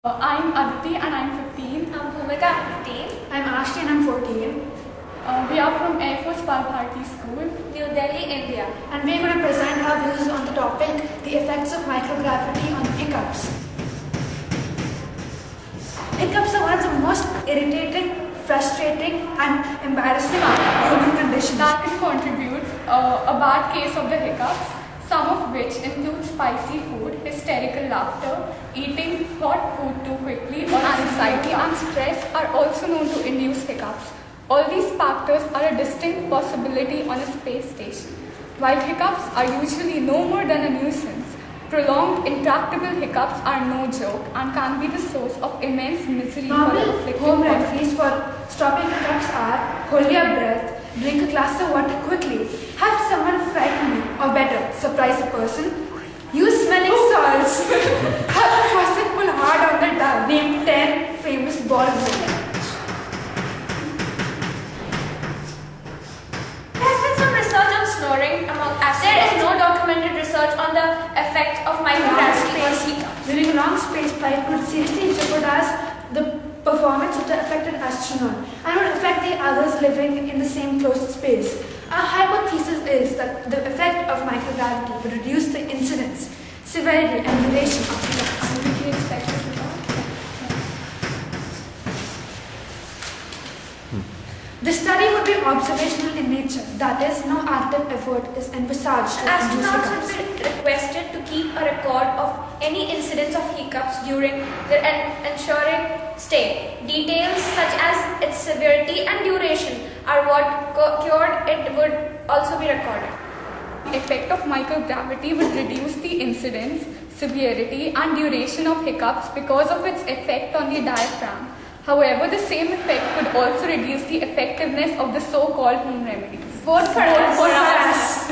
I'm Aditi and I'm 15. I'm Bhumika, I'm 15. I'm Ashti and I'm 14. We are from Air Force Bharati School, New Delhi, India. And we're going to present our views on the topic, the effects of microgravity on hiccups. Hiccups are one of the most irritating, frustrating and embarrassing human conditions. that can contribute a bad case of the hiccups, some of which include spicy food, hysterical laughter, eating hot food too quickly, or anxiety and stress are also known to induce hiccups. All these factors are a distinct possibility on a space station. While hiccups are usually no more than a nuisance, prolonged intractable hiccups are no joke and can be the source of immense misery for Normal afflicted home persons. remedies for stopping hiccups are hold your breath, drink a glass of water quickly, have someone frighten you, or better, surprise a person, use smelling salts, have the person pull hard on the dial, name 10 famous ballrooms. There has been some research on snoring among astronauts. There is no documented research on the effect of microgravity on hiccups. During a long space flight would seriously jeopardize the performance of the affected astronaut and would affect the others living in the same closed space. Our hypothesis is that the effect of microgravity would reduce the incidence, severity and duration of hiccups. The study would be observational in nature, that is, no active effort is envisaged to induce Astronauts hiccups. have been requested to keep a record of any incidents of hiccups during their ensuring stay. Details such as its severity and duration are what cured it would also be recorded. Effect of microgravity would reduce the incidence, severity and duration of hiccups because of its effect on the diaphragm. However, the same effect could also reduce the effectiveness of the so-called home remedies. Vote for us.